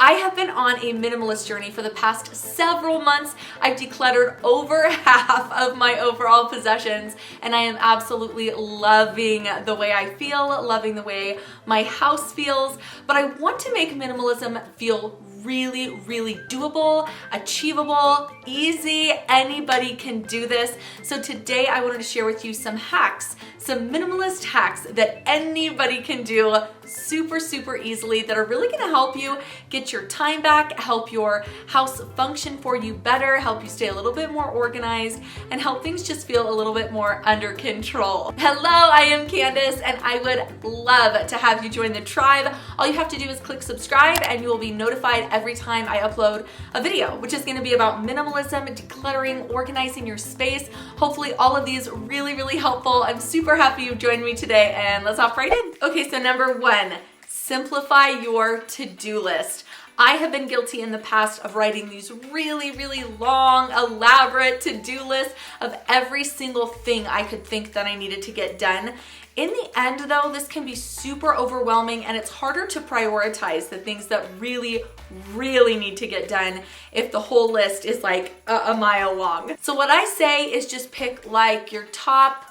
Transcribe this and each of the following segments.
I have been on a minimalist journey for the past several months. I've decluttered over half of my overall possessions, and I am absolutely loving the way I feel, loving the way my house feels. But I want to make minimalism feel really, really doable, achievable, easy. Anybody can do this. So today I wanted to share with you some hacks, some minimalist hacks that anybody can do super, super easily that are really gonna help you get your time back, help your house function for you better, help you stay a little bit more organized, and help things just feel a little bit more under control. Hello, I am Candace, and I would love to have you join the tribe. All you have to do is click subscribe and you will be notified every time I upload a video, which is gonna be about minimalism, decluttering, organizing your space. Hopefully all of these really, really helpful. I'm super happy you joined me today, and let's hop right in. Okay, so number one, simplify your to-do list. I have been guilty in the past of writing these really, really long, elaborate to-do lists of every single thing I could think that I needed to get done. In the end though, this can be super overwhelming, and it's harder to prioritize the things that really, really need to get done if the whole list is like a mile long. So what I say is just pick like your top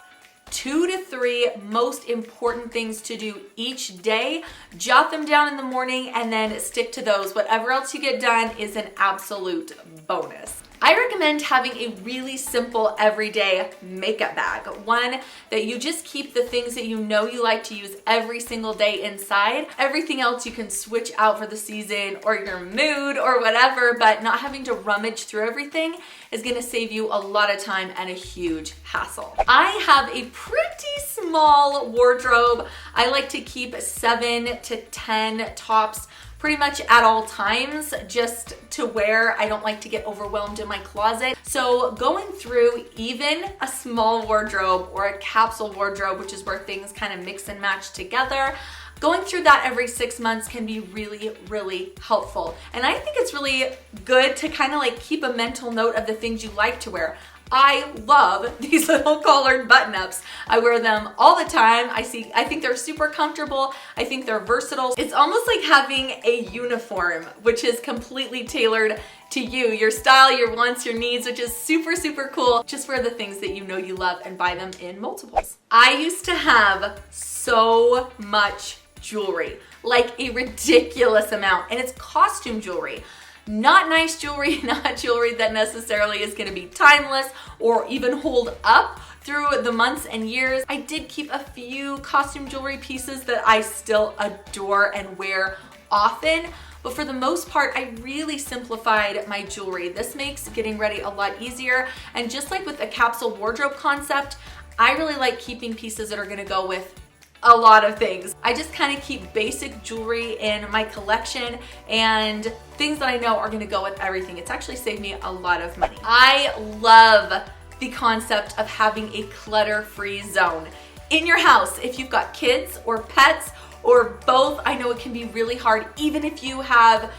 2 to 3 most important things to do each day. Jot them down in the morning and then stick to those. Whatever else you get done is an absolute bonus. I recommend having a really simple everyday makeup bag. One that you just keep the things that you know you like to use every single day inside. Everything else you can switch out for the season or your mood or whatever, but not having to rummage through everything is gonna save you a lot of time and a huge hassle. I have a pretty small wardrobe. I like to keep 7 to 10 tops pretty much at all times, just to wear. I don't like to get overwhelmed in my closet. So going through even a small wardrobe or a capsule wardrobe, which is where things kind of mix and match together, going through that every 6 months can be really, really helpful. And I think it's really good to kind of like keep a mental note of the things you like to wear. I love these little collared button-ups. I wear them all the time. I think they're super comfortable. I think they're versatile. It's almost like having a uniform, which is completely tailored to you, your style, your wants, your needs, which is super, super cool. Just wear the things that you know you love and buy them in multiples. I used to have so much jewelry, like a ridiculous amount, and it's costume jewelry. Not nice jewelry, not jewelry that necessarily is gonna be timeless or even hold up through the months and years. I did keep a few costume jewelry pieces that I still adore and wear often, but for the most part, I really simplified my jewelry. This makes getting ready a lot easier, and just like with the capsule wardrobe concept, I really like keeping pieces that are gonna go with a lot of things. I just kind of keep basic jewelry in my collection and things that I know are gonna go with everything. It's actually saved me a lot of money. I love the concept of having a clutter-free zone in your house. If you've got kids or pets or both, I know it can be really hard, even if you have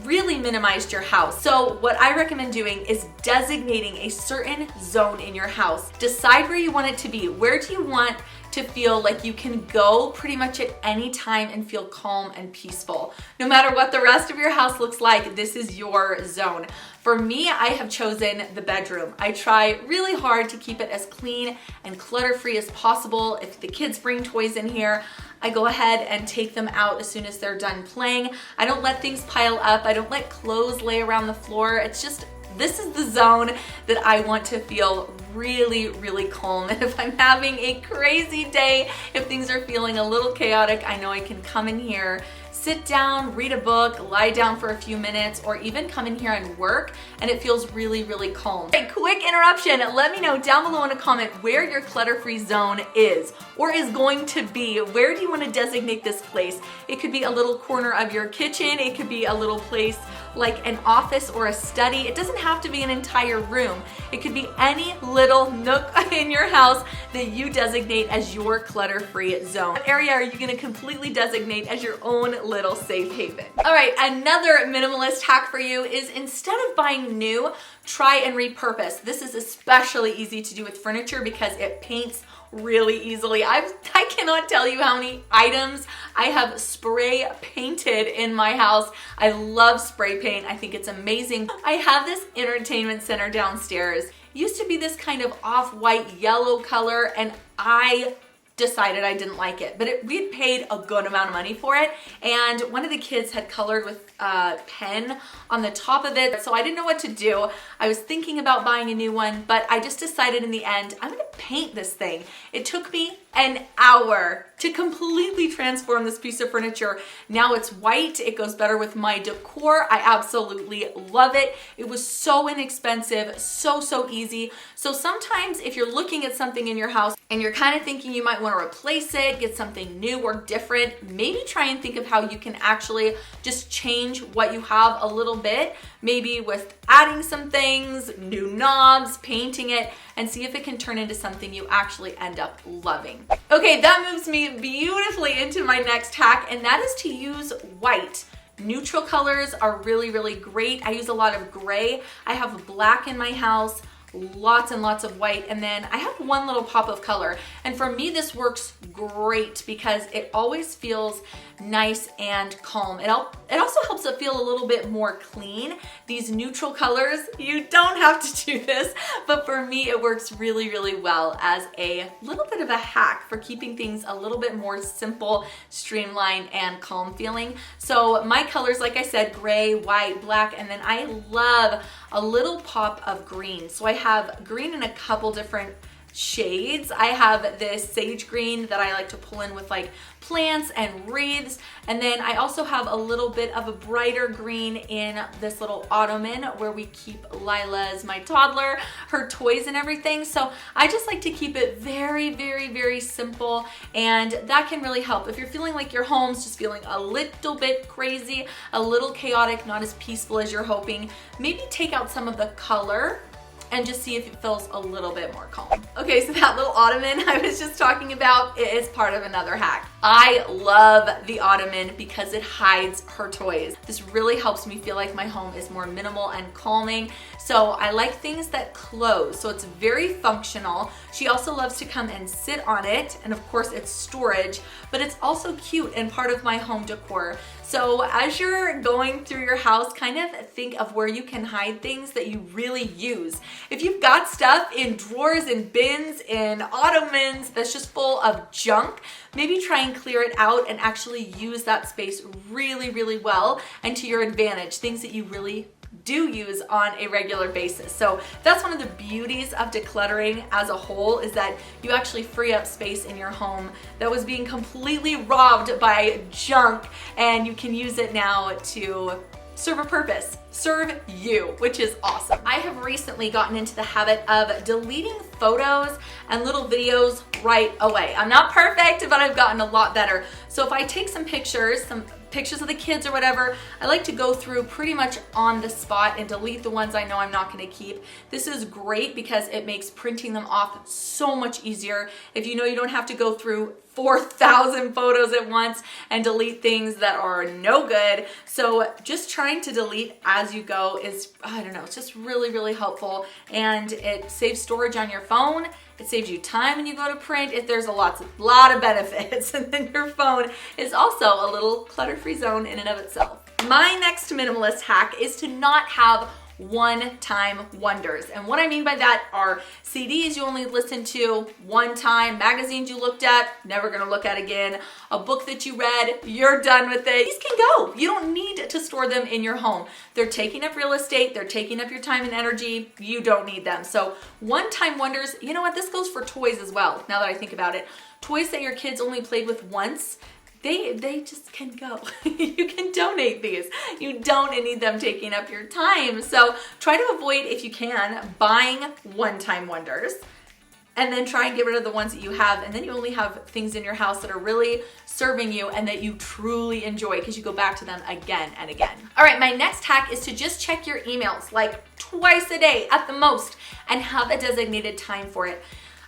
really minimized your house. So what I recommend doing is designating a certain zone in your house. Decide where you want it to be. Where do you want to feel like you can go pretty much at any time and feel calm and peaceful? No matter what the rest of your house looks like, this is your zone. For me, I have chosen the bedroom. I try really hard to keep it as clean and clutter-free as possible. If the kids bring toys in here, I go ahead and take them out as soon as they're done playing. I don't let things pile up. I don't let clothes lay around the floor. It's just, this is the zone that I want to feel really, really calm. And if I'm having a crazy day, if things are feeling a little chaotic, I know I can come in here, sit down, read a book, lie down for a few minutes, or even come in here and work, and it feels really, really calm. Okay, quick interruption. Let me know down below in a comment where your clutter-free zone is or is going to be. Where do you want to designate this place? It could be a little corner of your kitchen. It could be a little place like an office or a study. It doesn't have to be an entire room. It could be any little nook in your house that you designate as your clutter-free zone. What area are you gonna completely designate as your own little safe haven? All right, another minimalist hack for you is instead of buying new, try and repurpose. This is especially easy to do with furniture because it paints really easily. I cannot tell you how many items I have spray painted in my house. I love spray paint. I think it's amazing. I have this entertainment center downstairs. It used to be this kind of off-white yellow color, and I decided I didn't like it, but we had paid a good amount of money for it, and one of the kids had colored with a pen on the top of it, so I didn't know what to do. I was thinking about buying a new one, but I just decided in the end, I'm gonna paint this thing. It took me an hour to completely transform this piece of furniture. Now it's white, it goes better with my decor. I absolutely love it. It was so inexpensive, so easy. So sometimes if you're looking at something in your house and you're kind of thinking you might want to replace it, get something new or different, maybe try and think of how you can actually just change what you have a little bit, maybe with adding some things, new knobs, painting it, and see if it can turn into something you actually end up loving. Okay, that moves me beautifully into my next hack, and that is to use white. Neutral colors are really great. I use a lot of gray. I have black in my house, lots and lots of white, and then I have one little pop of color. And for me, this works great because it always feels nice and calm. It also helps it feel a little bit more clean. These neutral colors, you don't have to do this, but for me, it works really well as a little bit of a hack for keeping things a little bit more simple, streamlined, and calm feeling. So my colors, like I said, gray, white, black, and then I love a little pop of green. So I have green in a couple different shades. I have this sage green that I like to pull in with like plants and wreaths, and then I also have a little bit of a brighter green in this little ottoman where we keep Lila's, my toddler, her toys and everything. So I just like to keep it very simple, and that can really help. If you're feeling like your home's just feeling a little bit crazy, a little chaotic, not as peaceful as you're hoping, maybe take out some of the color and just see if it feels a little bit more calm. Okay, so that little ottoman I was just talking about is part of another hack. I love the ottoman because it hides her toys. This really helps me feel like my home is more minimal and calming. So I like things that close, so it's very functional. She also loves to come and sit on it, and of course it's storage, but it's also cute and part of my home decor. So as you're going through your house, kind of think of where you can hide things that you really use. If you've got stuff in drawers and bins and ottomans that's just full of junk, maybe try and clear it out and actually use that space really well and to your advantage, things that you really do use on a regular basis. So that's one of the beauties of decluttering as a whole, is that you actually free up space in your home that was being completely robbed by junk, and you can use it now to serve a purpose, serve you, which is awesome. I have recently gotten into the habit of deleting photos and little videos right away. I'm not perfect, but I've gotten a lot better. So if I take some pictures of the kids or whatever, I like to go through pretty much on the spot and delete the ones I know I'm not going to keep. This is great because it makes printing them off so much easier. If you know you don't have to go through 4,000 photos at once and delete things that are no good. So just trying to delete as you go is, I don't know, it's just really helpful, and it saves storage on your phone. It saves you time when you go to print. There's a lot of benefits, and then your phone is also a little clutter-free zone in and of itself. My next minimalist hack is to not have one-time wonders. And what I mean by that are CDs you only listen to one time, magazines you looked at, never gonna look at again, a book that you read, you're done with it. These can go. You don't need to store them in your home. They're taking up real estate, they're taking up your time and energy, you don't need them. So one-time wonders, you know what, this goes for toys as well, now that I think about it. Toys that your kids only played with once, they just can go. You can donate these. You don't need them taking up your time. So try to avoid, if you can, buying one-time wonders, and then try and get rid of the ones that you have, and then you only have things in your house that are really serving you and that you truly enjoy because you go back to them again and again. All right, my next hack is to just check your emails like twice a day at the most and have a designated time for it.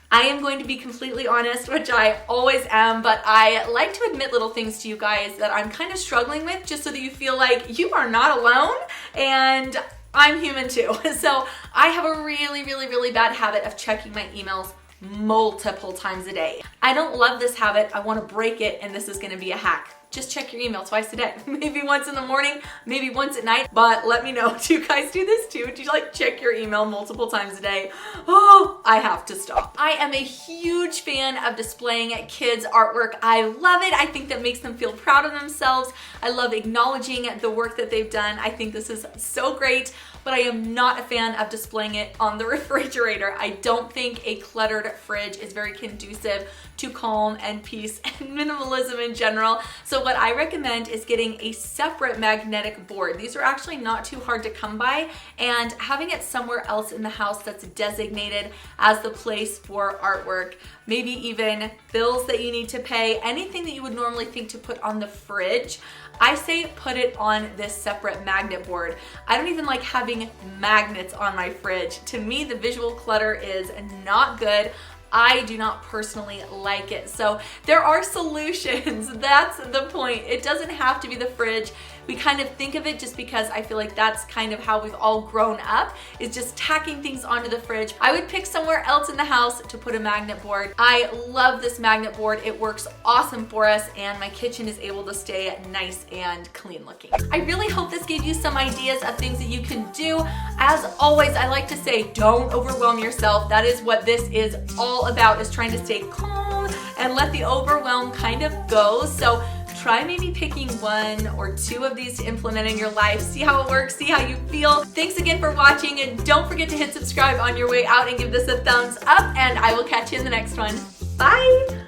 I am going to be completely honest, which I always am, but I like to admit little things to you guys that I'm kind of struggling with, just so that you feel like you are not alone and I'm human too. So I have a really bad habit of checking my emails multiple times a day. I don't love this habit. I want to break it, and this is going to be a hack. Just check your email twice a day. Maybe once in the morning, maybe once at night, but let me know. Do you guys do this too? Do you like check your email multiple times a day? Oh, I have to stop. I am a huge fan of displaying kids' artwork. I love it. I think that makes them feel proud of themselves. I love acknowledging the work that they've done. I think this is so great, but I am not a fan of displaying it on the refrigerator. I don't think a cluttered fridge is very conducive to calm and peace and minimalism in general. So what I recommend is getting a separate magnetic board. These are actually not too hard to come by, and having it somewhere else in the house that's designated as the place for artwork. Maybe even bills that you need to pay, anything that you would normally think to put on the fridge. I say put it on this separate magnet board. I don't even like having magnets on my fridge. To me, the visual clutter is not good. I do not personally like it. So there are solutions. That's the point. It doesn't have to be the fridge. We kind of think of it just because I feel like that's kind of how we've all grown up, is just tacking things onto the fridge. I would pick somewhere else in the house to put a magnet board. I love this magnet board. It works awesome for us, and my kitchen is able to stay nice and clean looking. I really hope this gave you some ideas of things that you can do. As always, I like to say, don't overwhelm yourself. That is what this is all about, is trying to stay calm and let the overwhelm kind of go. So try maybe picking 1 or 2 of these to implement in your life. See how it works, see how you feel. Thanks again for watching, and don't forget to hit subscribe on your way out and give this a thumbs up, and I will catch you in the next one. Bye!